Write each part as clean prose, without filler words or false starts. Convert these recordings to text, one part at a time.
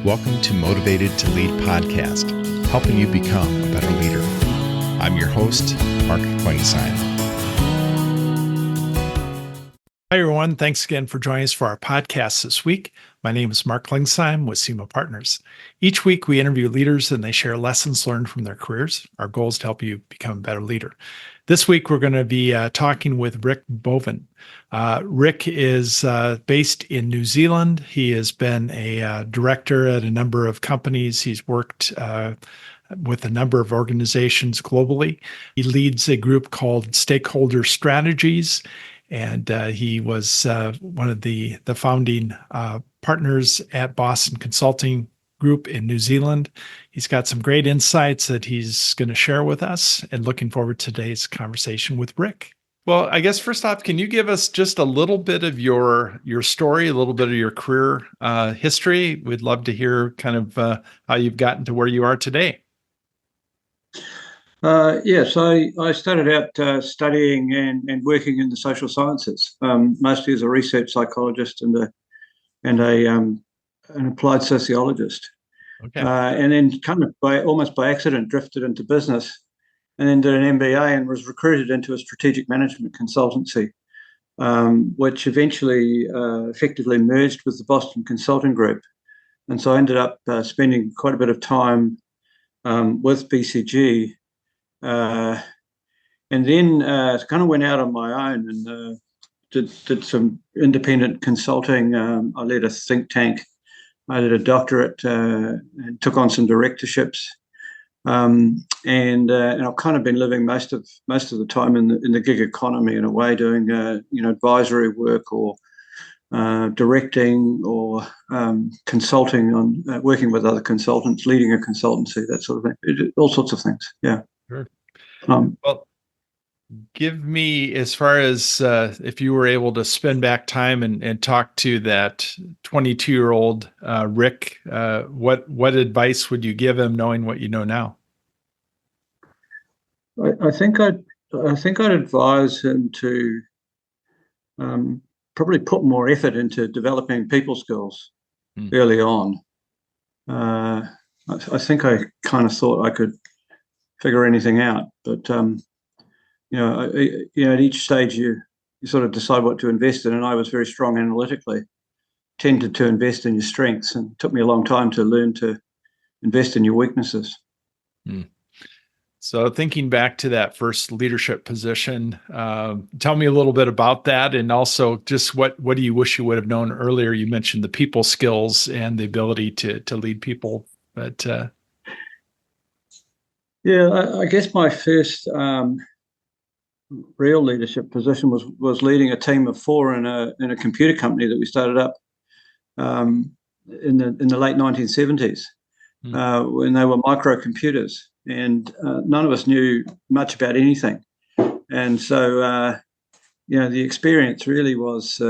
Welcome to Motivated to Lead podcast, helping you become a better leader. I'm your host, Mark Klingsheim. Hi, everyone. Thanks again for joining us for our podcast this week. My name is Mark Klingsheim with SEMA Partners. Each week, we interview leaders and they share lessons learned from their careers. Our goal is to help you become a better leader. This week, we're going to be talking with Rick Boven. Rick is based in New Zealand. He has been a director at a number of companies. He's worked with a number of organizations globally. He leads a group called Stakeholder Stategies, and he was one of the founding partners at Boston Consulting Group in New Zealand. He's got some great insights that he's going to share with us, and looking forward to today's conversation with Rick. Well, I guess first off, can you give us just a little bit of your story, a little bit of your career history? We'd love to hear kind of how you've gotten to where you are today. Yes, I started out studying and working in the social sciences, mostly as a research psychologist and an applied sociologist. Okay. And then kind of almost by accident drifted into business, and then did an MBA and was recruited into a strategic management consultancy, which eventually effectively merged with the Boston Consulting Group. And so I ended up spending quite a bit of time with BCG, and then kind of went out on my own and did some independent consulting. I led a think tank. I did a doctorate and took on some directorships, and I've kind of been living most of the time in the gig economy in a way, doing advisory work or directing or consulting on working with other consultants, leading a consultancy, that sort of thing, all sorts of things. Yeah. Sure. Well, give me, as far as if you were able to spend back time and talk to that 22-year-old Rick, what advice would you give him, knowing what you know now? I think I'd advise him to probably put more effort into developing people skills early on. I think I kind of thought I could figure anything out, but at each stage you sort of decide what to invest in, and I was very strong analytically, tended to invest in your strengths, and it took me a long time to learn to invest in your weaknesses. So thinking back to that first leadership position, tell me a little bit about that, and also just what do you wish you would have known earlier? You mentioned the people skills and the ability to lead people, but I guess my first real leadership position was leading a team of 4 in a computer company that we started up in the late 1970s when they were microcomputers, and none of us knew much about anything, and so the experience really was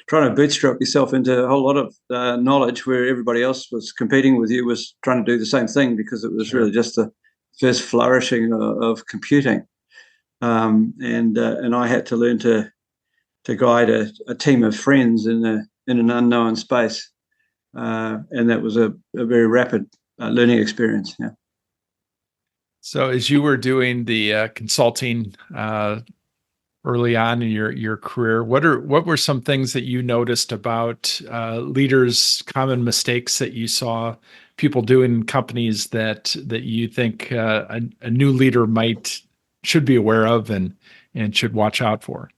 trying to bootstrap yourself into a whole lot of knowledge where everybody else was competing with you, was trying to do the same thing, because it was really just the first flourishing of computing. And I had to learn to guide a team of friends in an unknown space, and that was a very rapid learning experience. Yeah. So as you were doing the consulting early on in your career, what were some things that you noticed about leaders, common mistakes that you saw people doing in companies that you think a new leader should be aware of and should watch out for?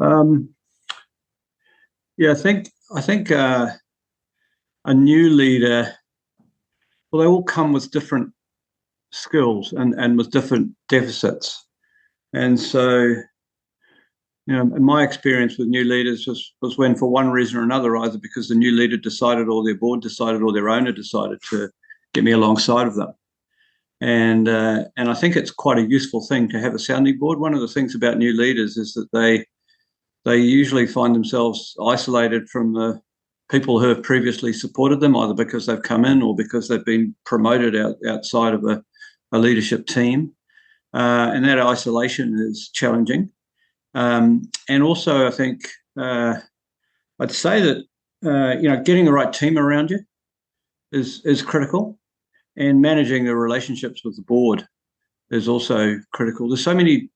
I think a new leader, well, they all come with different skills and with different deficits. And so, in my experience with new leaders was when, for one reason or another, either because the new leader decided or their board decided or their owner decided to get me alongside of them. And I think it's quite a useful thing to have a sounding board. One of the things about new leaders is that they usually find themselves isolated from the people who have previously supported them, either because they've come in or because they've been promoted outside of a leadership team. And that isolation is challenging. And also, I think I'd say that getting the right team around you is critical, and managing the relationships with the board is also critical. There's so many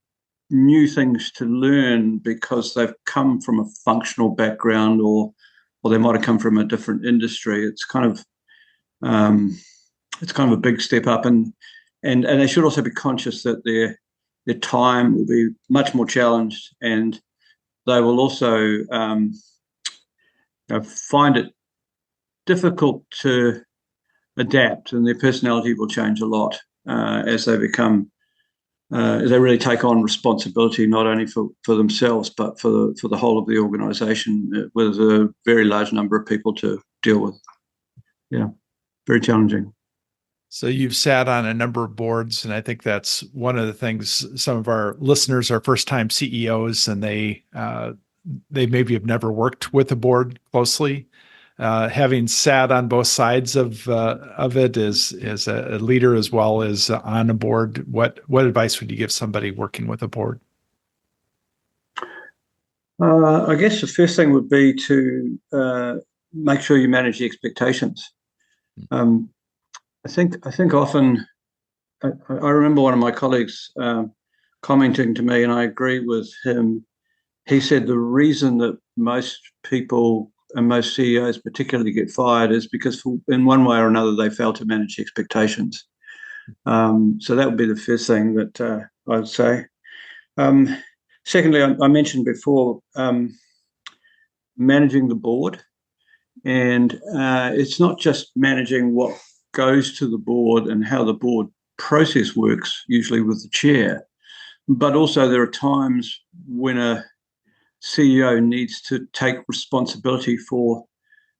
new things to learn because they've come from a functional background, or they might have come from a different industry. It's kind of a big step up, and they should also be conscious that their time will be much more challenged, and they will also find it difficult to adapt, and their personality will change a lot as they become as they really take on responsibility, not only for themselves but for the whole of the organisation, with a very large number of people to deal with. Yeah, very challenging. So you've sat on a number of boards, and I think that's one of the things. Some of our listeners are first-time CEOs, and they maybe have never worked with a board closely. Having sat on both sides of it as a leader as well as on a board, what advice would you give somebody working with a board? I guess the first thing would be to make sure you manage the expectations. I think often, I remember one of my colleagues commenting to me, and I agree with him. He said the reason that most people and most CEOs particularly get fired is because in one way or another they fail to manage expectations. So that would be the first thing that I would say. Secondly, I mentioned before managing the board, and it's not just managing what goes to the board and how the board process works, usually with the chair, but also there are times when a CEO needs to take responsibility for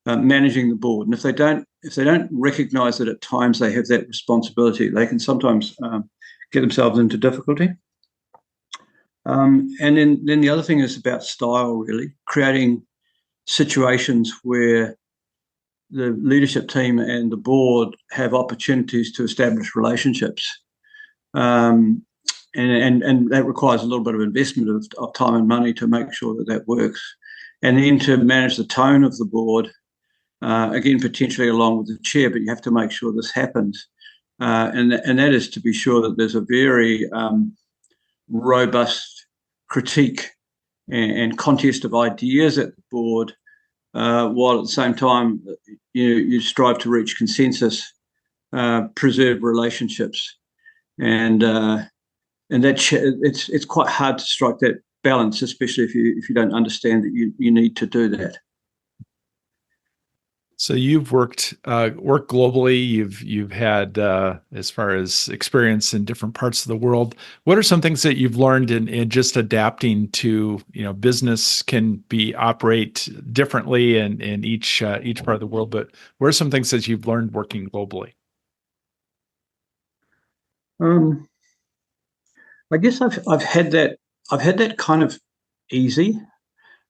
managing the board, and if they don't recognise that at times they have that responsibility, they can sometimes get themselves into difficulty. And then the other thing is about style, really, creating situations where the leadership team and the board have opportunities to establish relationships. And that requires a little bit of investment of time and money to make sure that works. And then to manage the tone of the board, again, potentially along with the chair, but you have to make sure this happens. And that is to be sure that there's a very robust critique and contest of ideas at the board, while at the same time you strive to reach consensus, preserve relationships, and that it's quite hard to strike that balance, especially if you don't understand that you need to do that. So you've worked globally. You've had as far as experience in different parts of the world. What are some things that you've learned in just adapting to, business can operate differently in each part of the world? But what are some things that you've learned working globally? I guess I've had that kind of easy,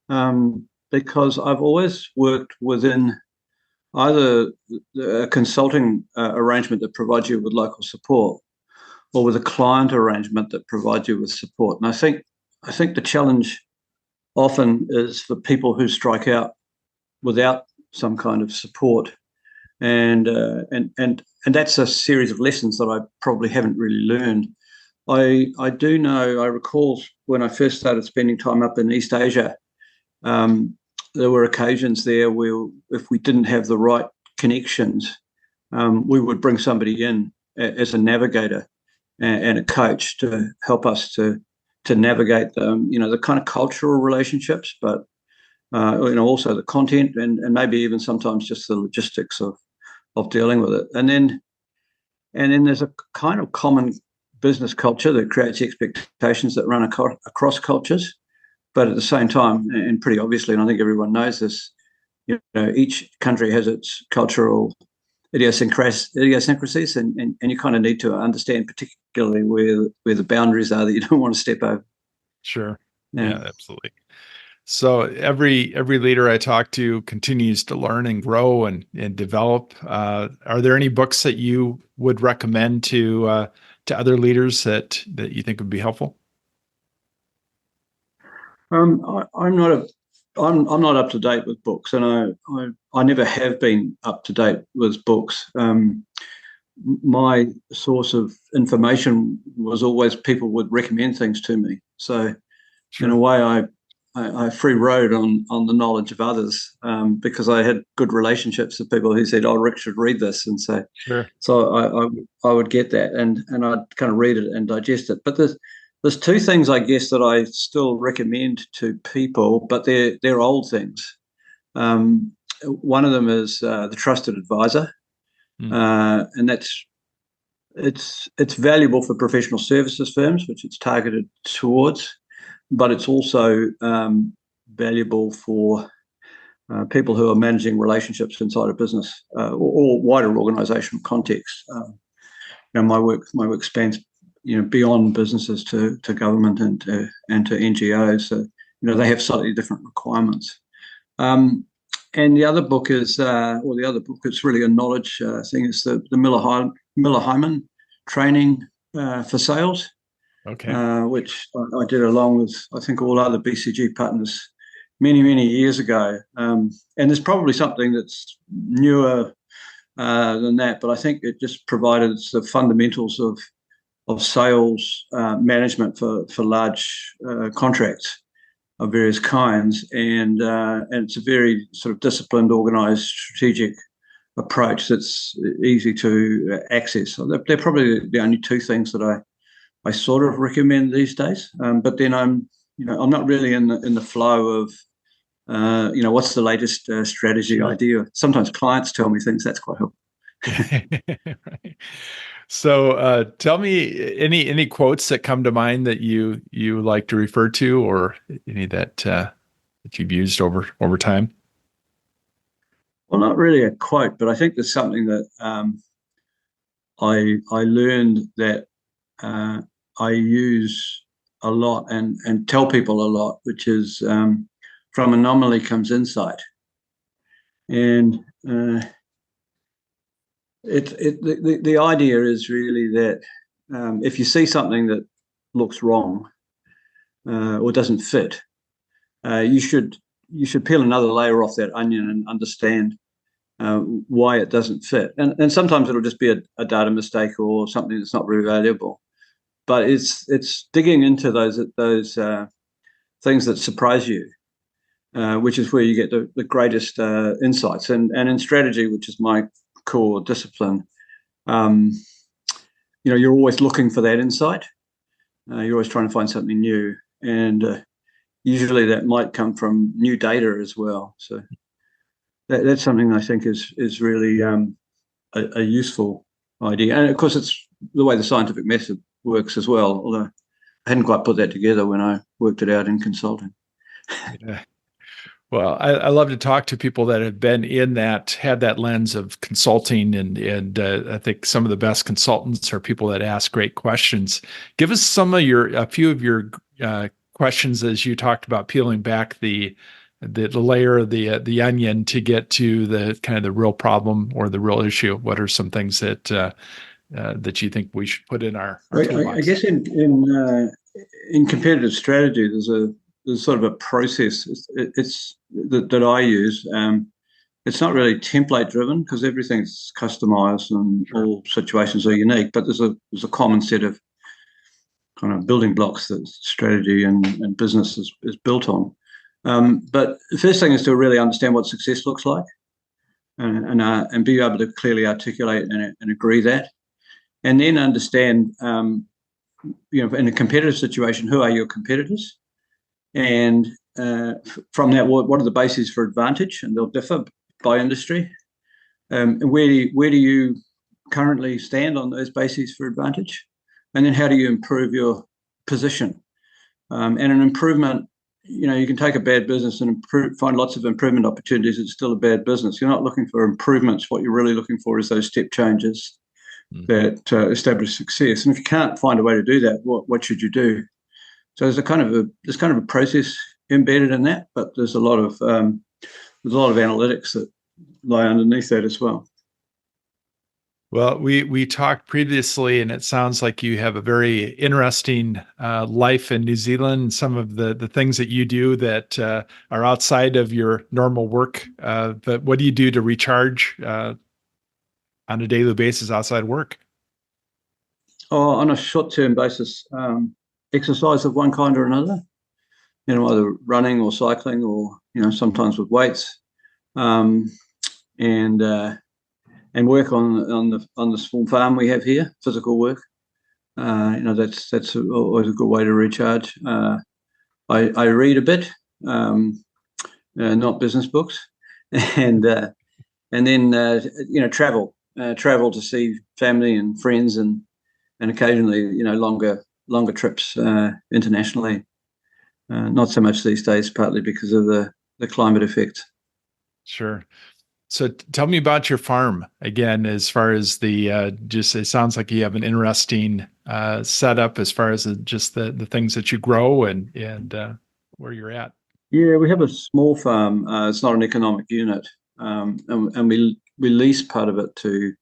because I've always worked within either a consulting arrangement that provides you with local support, or with a client arrangement that provides you with support. And I think the challenge often is for people who strike out without some kind of support, and that's a series of lessons that I probably haven't really learned. I recall when I first started spending time up in East Asia, there were occasions there where if we didn't have the right connections, we would bring somebody in as a navigator and a coach to help us to navigate the kind of cultural relationships, but also the content and maybe even sometimes just the logistics of dealing with it. And then there's a kind of common business culture that creates expectations that run across cultures. But at the same time, and pretty obviously, and I think everyone knows this, each country has its cultural idiosyncrasies, and you kind of need to understand particularly where the boundaries are that you don't want to step over. Sure. Yeah, absolutely. So every leader I talk to continues to learn and grow and develop. Are there any books that you would recommend to other leaders that you think would be helpful? I'm not I'm not up to date with books, and I never have been up to date with books. My source of information was always people would recommend things to me. So Sure. in a way, I free rode on the knowledge of others, because I had good relationships with people who said, "Oh, Rick should read this," and Sure. so I would get that, and I'd kind of read it and digest it. But there's two things, I guess, that I still recommend to people, but they're old things. One of them is the Trusted Advisor, and it's valuable for professional services firms, which it's targeted towards, but it's also valuable for people who are managing relationships inside a business or wider organizational context. My work spans beyond businesses to government and to NGOs. So they have slightly different requirements. And the other book is, it's really a knowledge thing. It's the Miller-Hyman training for sales. Okay. Which I did along with, I think, all other BCG partners many, many years ago. And there's probably something that's newer than that, but I think it just provided the fundamentals of sales management for large contracts of various kinds, and it's a very sort of disciplined, organised, strategic approach that's easy to access. So they're probably the only two things that I sort of recommend these days. But then I'm not really in the flow of what's the latest strategy Sure. idea. Sometimes clients tell me things. That's quite helpful. Right. So tell me any quotes that come to mind that you like to refer to, or any that you've used over time? Well, not really a quote, but I think there's something that I learned that I use a lot and tell people a lot, which is from anomaly comes insight. And the idea is really that if you see something that looks wrong or doesn't fit, you should peel another layer off that onion and understand why it doesn't fit. And sometimes it'll just be a data mistake or something that's not really valuable. But it's digging into those things that surprise you, which is where you get the greatest insights. And in strategy, which is my core discipline, you're always looking for that insight. You're always trying to find something new, and usually that might come from new data as well. So that's something I think is really a useful idea. And of course, it's the way the scientific method works as well, although I hadn't quite put that together when I worked it out in consulting. Yeah. Well, I love to talk to people that have been had that lens of consulting, and I think some of the best consultants are people that ask great questions. Give us a few of your questions as you talked about peeling back the layer of the onion to get to the kind of the real problem or the real issue. What are some things that you think we should put in our toolbox? I guess in competitive strategy, there's sort of a process that I use. It's not really template driven because everything's customized and all situations are unique, but there's a common set of kind of building blocks that strategy and business is built on. But the first thing is to really understand what success looks like, and be able to clearly articulate and agree that, and then understand, in a competitive situation, who are your competitors, and from that, what are the bases for advantage, and they'll differ by industry. And where do you currently stand on those bases for advantage, and then how do you improve your position? And an improvement. You can take a bad business and find lots of improvement opportunities. It's still a bad business. You're not looking for improvements. What you're really looking for is those step changes that establish success. And if you can't find a way to do that, what should you do? So there's kind of a process embedded in that, but there's a lot of analytics that lie underneath that as well. Well, we talked previously, and it sounds like you have a very interesting life in New Zealand. Some of the things that you do that are outside of your normal work. But what do you do to recharge on a daily basis outside work? On a short-term basis, exercise of one kind or another. Either running or cycling, or sometimes with weights, and work on the small farm we have here. Physical work. That's always a good way to recharge. I read a bit, not business books, and then travel to see family and friends, and occasionally longer trips internationally. Not so much these days, partly because of the climate effect. Sure. So tell me about your farm again, as far as it sounds like you have an interesting setup as far as just the things that you grow and where you're at. Yeah, we have a small farm. It's not an economic unit, and we lease part of it to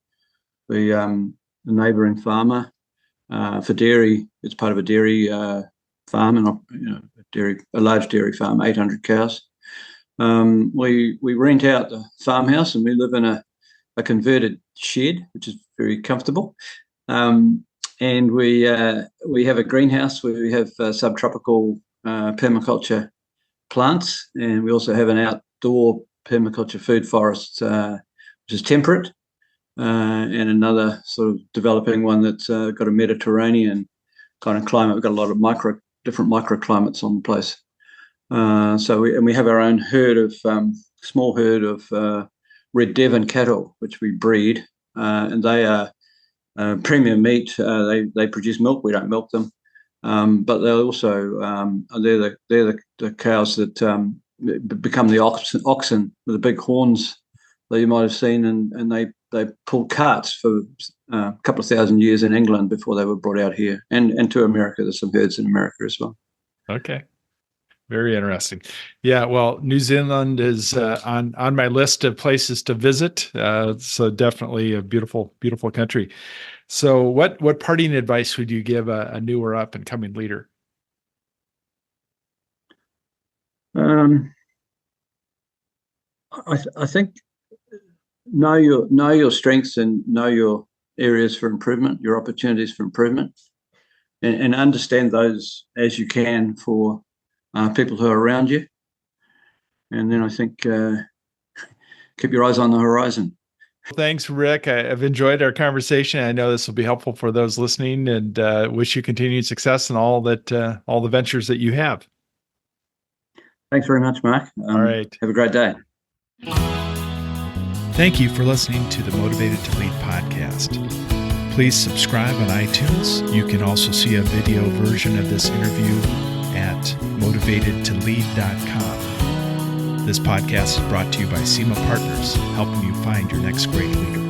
the neighbouring farmer for dairy. It's part of a dairy farm, and a large dairy farm, 800 cows. We rent out the farmhouse, and we live in a converted shed, which is very comfortable. And we have a greenhouse where we have subtropical permaculture plants, and we also have an outdoor permaculture food forest, which is temperate, and another sort of developing one that's got a Mediterranean kind of climate. We've got a lot of different microclimates on the place. So we have our own small herd of Red Devon cattle, which we breed, and they are premium meat. They produce milk. We don't milk them, but they're also they're the cows that become the oxen with the big horns that you might have seen, and they pulled carts for a couple of thousand years in England before they were brought out here, and to America. There's some herds in America as well. Okay. Very interesting. Yeah, well, New Zealand is on my list of places to visit. So definitely a beautiful, beautiful country. So what parting advice would you give a new or up and coming leader? I think know your strengths and know your areas for improvement, your opportunities for improvement, and understand those as you can for people who are around you. And then I think keep your eyes on the horizon. Thanks, Rick. I've enjoyed our conversation. I know this will be helpful for those listening, and wish you continued success in all the ventures that you have. Thanks very much, Mark. All right. Have a great day. Thank you for listening to the Motivated to Lead podcast. Please subscribe on iTunes. You can also see a video version of this interview at motivatedtolead.com. This podcast is brought to you by SEMA Partners, helping you find your next great leader.